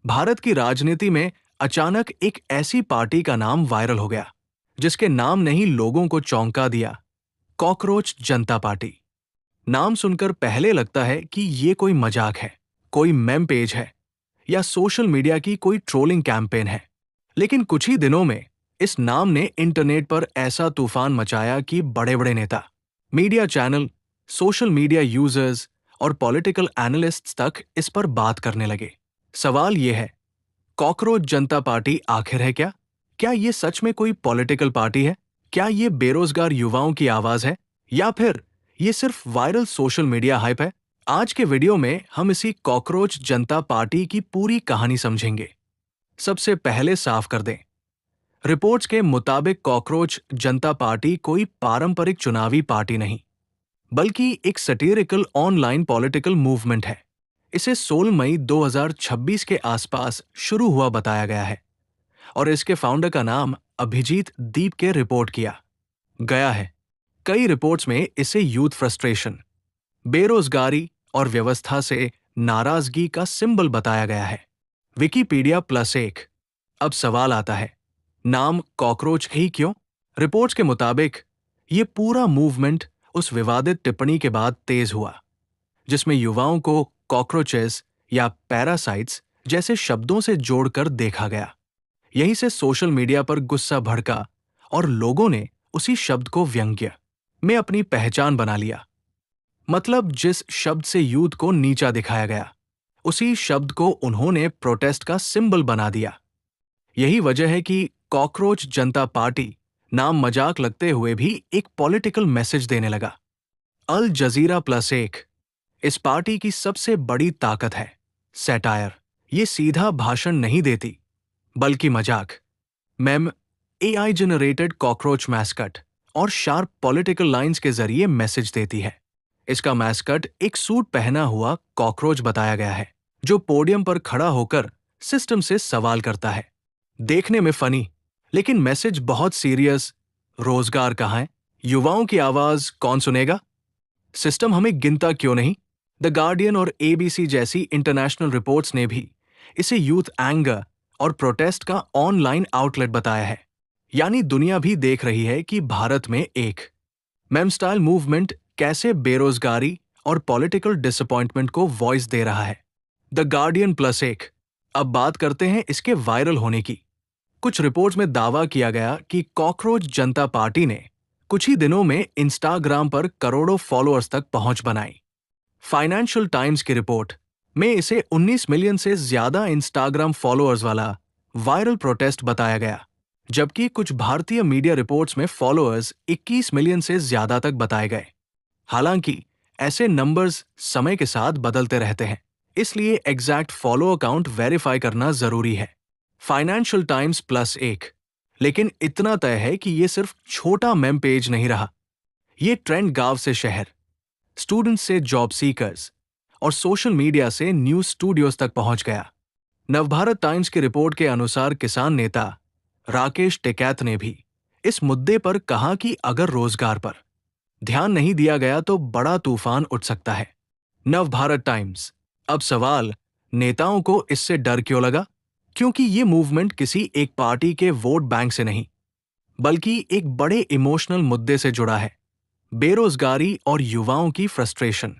भारत की राजनीति में अचानक एक ऐसी पार्टी का नाम वायरल हो गया जिसके नाम ने ही लोगों को चौंका दिया। कॉकरोच जनता पार्टी। नाम सुनकर पहले लगता है कि ये कोई मजाक है, कोई मेम पेज है या सोशल मीडिया की कोई ट्रोलिंग कैंपेन है। लेकिन कुछ ही दिनों में इस नाम ने इंटरनेट पर ऐसा तूफान मचाया कि बड़े बड़े नेता, media channel, social media users और पॉलिटिकल एनालिस्ट्स तक इस पर बात करने लगे। सवाल यह है, कॉकरोच जनता पार्टी आखिर है क्या? क्या ये सच में कोई पॉलिटिकल पार्टी है? क्या ये बेरोजगार युवाओं की आवाज है या फिर ये सिर्फ वायरल सोशल मीडिया हाइप है? आज के वीडियो में हम इसी कॉकरोच जनता पार्टी की पूरी कहानी समझेंगे। सबसे पहले साफ कर दें, रिपोर्ट्स के मुताबिक कॉकरोच जनता पार्टी कोई पारंपरिक चुनावी पार्टी नहीं, बल्कि एक सैटिरिकल ऑनलाइन पॉलिटिकल मूवमेंट है। इसे 16 मई 2026 के आसपास शुरू हुआ बताया गया है और इसके फाउंडर का नाम अभिजीत दीप के रिपोर्ट किया गया है। कई रिपोर्ट्स में इसे यूथ फ्रस्ट्रेशन, बेरोजगारी और व्यवस्था से नाराजगी का सिंबल बताया गया है। विकिपीडिया +1। अब सवाल आता है, नाम कॉकरोच ही क्यों? रिपोर्ट्स के मुताबिक ये पूरा मूवमेंट उस विवादित टिप्पणी के बाद तेज हुआ जिसमें युवाओं को कॉकरोचेस या पैरासाइट्स जैसे शब्दों से जोड़कर देखा गया। यहीं से सोशल मीडिया पर गुस्सा भड़का और लोगों ने उसी शब्द को व्यंग्य में अपनी पहचान बना लिया। मतलब जिस शब्द से यूथ को नीचा दिखाया गया, उसी शब्द को उन्होंने प्रोटेस्ट का सिंबल बना दिया। यही वजह है कि कॉकरोच जनता पार्टी नाम मजाक लगते हुए भी एक पॉलिटिकल मैसेज देने लगा। अल जजीरा +1। इस पार्टी की सबसे बड़ी ताकत है सैटायर। ये सीधा भाषण नहीं देती, बल्कि मजाक, ma'am, AI generated cockroach mascot और शार्प पॉलिटिकल लाइंस के जरिए मैसेज देती है। इसका मैस्कट एक सूट पहना हुआ कॉकरोच बताया गया है जो पोडियम पर खड़ा होकर सिस्टम से सवाल करता है। देखने में फनी, लेकिन मैसेज बहुत सीरियस। रोजगार कहाँ है? युवाओं की आवाज कौन सुनेगा? सिस्टम हमें गिनता क्यों नहीं? द गार्डियन और एबीसी जैसी इंटरनेशनल रिपोर्ट्स ने भी इसे यूथ एंगर और प्रोटेस्ट का ऑनलाइन आउटलेट बताया है। यानी दुनिया भी देख रही है कि भारत में एक मेम स्टाइल मूवमेंट कैसे बेरोजगारी और पॉलिटिकल डिसअपॉइंटमेंट को वॉइस दे रहा है। The guardian +1। अब बात करते हैं इसके वायरल होने की। कुछ रिपोर्ट्स में दावा किया गया कि कॉकरोच जनता पार्टी ने कुछ ही दिनों में इंस्टाग्राम पर करोड़ों फॉलोअर्स तक पहुंच बनाई। फाइनेंशियल टाइम्स की रिपोर्ट में इसे 19 मिलियन से ज्यादा इंस्टाग्राम फॉलोअर्स वाला वायरल प्रोटेस्ट बताया गया, जबकि कुछ भारतीय मीडिया रिपोर्ट्स में फॉलोअर्स 21 मिलियन से ज्यादा तक बताए गए। हालांकि ऐसे नंबर्स समय के साथ बदलते रहते हैं, इसलिए एग्जैक्ट फॉलो अकाउंट वेरीफाई करना जरूरी है। Financial times +1। लेकिन इतना तय है कि ये सिर्फ छोटा मेम पेज नहीं रहा। ये ट्रेंड गांव से शहर, स्टूडेंट्स से जॉब सीकर्स और सोशल मीडिया से न्यूज स्टूडियोज तक पहुंच गया। नवभारत टाइम्स की रिपोर्ट के अनुसार किसान नेता राकेश टिकैत ने भी इस मुद्दे पर कहा कि अगर रोजगार पर ध्यान नहीं दिया गया तो बड़ा तूफान उठ सकता है। नवभारत टाइम्स। अब सवाल, नेताओं को इससे डर क्यों लगा? क्योंकि ये मूवमेंट किसी एक पार्टी के वोट बैंक से नहीं, बल्कि एक बड़े इमोशनल मुद्दे से जुड़ा है, बेरोजगारी और युवाओं की फ्रस्ट्रेशन।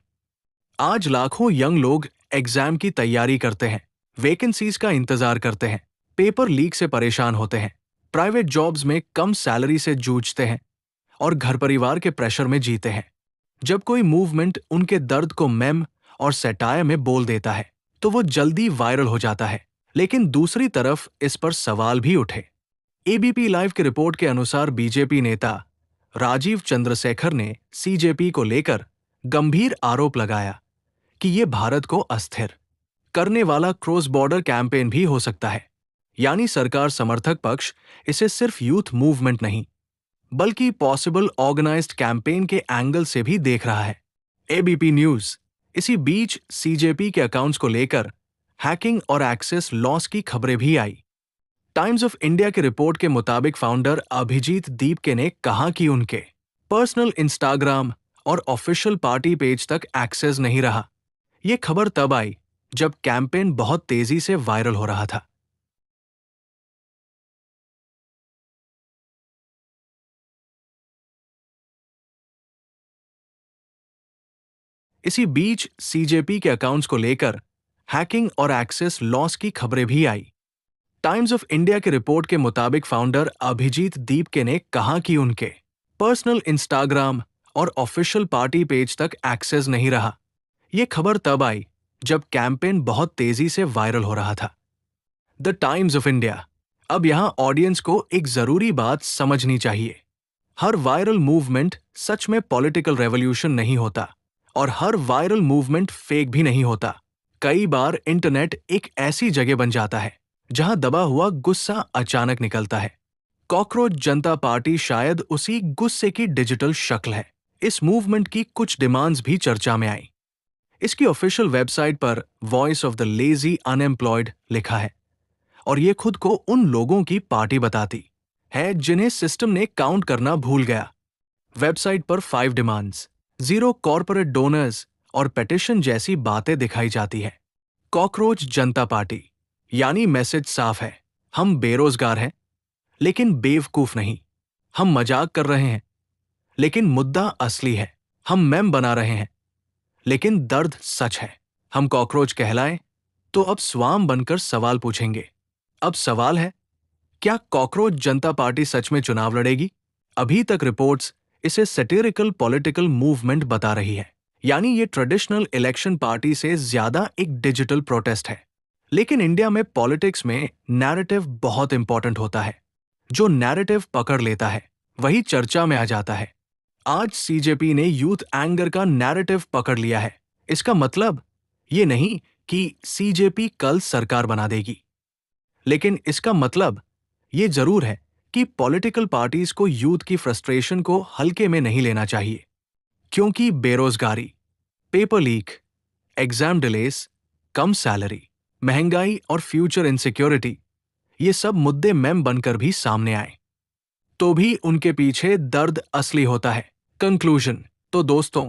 आज लाखों यंग लोग एग्जाम की तैयारी करते हैं, वैकेंसीज का इंतजार करते हैं, पेपर लीक से परेशान होते हैं, प्राइवेट जॉब्स में कम सैलरी से जूझते हैं और घर परिवार के प्रेशर में जीते हैं। जब कोई मूवमेंट उनके दर्द को मेम और सैटायर में बोल देता है तो वो जल्दी वायरल हो जाता है। लेकिन दूसरी तरफ इस पर सवाल भी उठे। एबीपी लाइव की रिपोर्ट के अनुसार बीजेपी नेता राजीव चंद्रशेखर ने सीजेपी को लेकर गंभीर आरोप लगाया कि ये भारत को अस्थिर करने वाला क्रॉस बॉर्डर कैंपेन भी हो सकता है। यानी सरकार समर्थक पक्ष इसे सिर्फ यूथ मूवमेंट नहीं, बल्कि पॉसिबल ऑर्गेनाइज्ड कैंपेन के एंगल से भी देख रहा है। ABP news. इसी बीच सीजेपी के अकाउंट्स को लेकर हैकिंग और एक्सेस लॉस की खबरें भी आई। टाइम्स ऑफ इंडिया की रिपोर्ट के मुताबिक फाउंडर अभिजीत दीपके ने कहा कि उनके पर्सनल इंस्टाग्राम और ऑफिशियल पार्टी पेज तक एक्सेस नहीं रहा। ये खबर तब आई जब कैंपेन बहुत तेजी से वायरल हो रहा था। इसी बीच सीजेपी के अकाउंट्स को लेकर हैकिंग और एक्सेस लॉस की खबरें भी आई। टाइम्स ऑफ इंडिया की रिपोर्ट के मुताबिक फाउंडर अभिजीत दीपके ने कहा कि उनके पर्सनल इंस्टाग्राम और ऑफिशियल पार्टी पेज तक एक्सेस नहीं रहा। यह खबर तब आई जब कैंपेन बहुत तेजी से वायरल हो रहा था। The times of India. अब यहां ऑडियंस को एक जरूरी बात समझनी चाहिए। हर वायरल मूवमेंट सच में पॉलिटिकल रेवोल्यूशन नहीं होता और हर वायरल मूवमेंट फेक भी नहीं होता। कई बार इंटरनेट एक ऐसी जगह बन जाता है जहां दबा हुआ गुस्सा अचानक निकलता है। कॉकरोच जनता पार्टी शायद उसी गुस्से की डिजिटल शक्ल है। इस मूवमेंट की कुछ डिमांड्स भी चर्चा में आई। इसकी ऑफिशियल वेबसाइट पर voice of the lazy unemployed लिखा है और ये खुद को उन लोगों की पार्टी बताती है जिन्हें सिस्टम ने काउंट करना भूल गया। वेबसाइट पर 5 डिमांड्स, 0 कॉर्पोरेट डोनर्स और पेटिशन जैसी बातें दिखाई जाती है। कॉकरोच जनता पार्टी यानी मैसेज साफ है, हम बेरोजगार हैं लेकिन बेवकूफ नहीं। हम मजाक कर रहे हैं लेकिन मुद्दा असली है। हम मेम बना रहे हैं लेकिन दर्द सच है। हम कॉकरोच कहलाएं तो अब स्वाम बनकर सवाल पूछेंगे। अब सवाल है, क्या कॉकरोच जनता पार्टी सच में चुनाव लड़ेगी? अभी तक रिपोर्ट्स इसे सैटिरिकल पॉलिटिकल मूवमेंट बता रही है, यानी ये ट्रेडिशनल इलेक्शन पार्टी से ज्यादा एक डिजिटल प्रोटेस्ट है। लेकिन इंडिया में पॉलिटिक्स में नैरेटिव बहुत इंपॉर्टेंट होता है। जो नैरेटिव पकड़ लेता है वही चर्चा में आ जाता है। आज सीजेपी ने यूथ एंगर का नैरेटिव पकड़ लिया है। इसका मतलब ये नहीं कि सीजेपी कल सरकार बना देगी, लेकिन इसका मतलब ये जरूर है कि पॉलिटिकल पार्टीज को यूथ की फ्रस्ट्रेशन को हल्के में नहीं लेना चाहिए। क्योंकि बेरोजगारी, पेपर लीक, एग्जाम डिलेस, कम सैलरी, महंगाई और फ्यूचर इनसिक्योरिटी, ये सब मुद्दे मेम बनकर भी सामने आए तो भी उनके पीछे दर्द असली होता है। कंक्लूजन तो दोस्तों,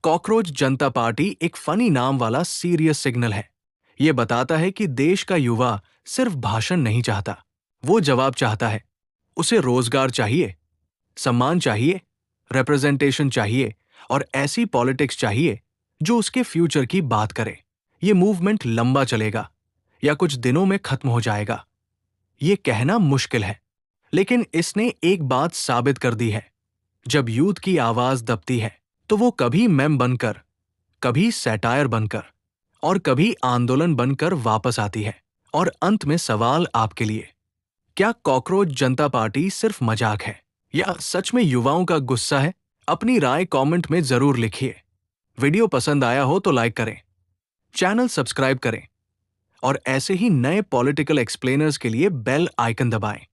कॉकरोच जनता पार्टी एक फनी नाम वाला सीरियस सिग्नल है। ये बताता है कि देश का युवा सिर्फ भाषण नहीं चाहता, वो जवाब चाहता है। उसे रोजगार चाहिए, सम्मान चाहिए, रिप्रेजेंटेशन चाहिए और ऐसी पॉलिटिक्स चाहिए जो उसके फ्यूचर की बात करे। ये मूवमेंट लंबा चलेगा या कुछ दिनों में खत्म हो जाएगा, ये कहना मुश्किल है। लेकिन इसने एक बात साबित कर दी है, जब यूथ की आवाज दबती है तो वो कभी मेम बनकर, कभी सैटायर बनकर और कभी आंदोलन बनकर वापस आती है। और अंत में सवाल आपके लिए, क्या कॉकरोच जनता पार्टी सिर्फ मजाक है या सच में युवाओं का गुस्सा है? अपनी राय कमेंट में जरूर लिखिए। वीडियो पसंद आया हो तो लाइक करें, चैनल सब्सक्राइब करें और ऐसे ही नए पॉलिटिकल एक्सप्लेनर्स के लिए बेल आइकन दबाएं।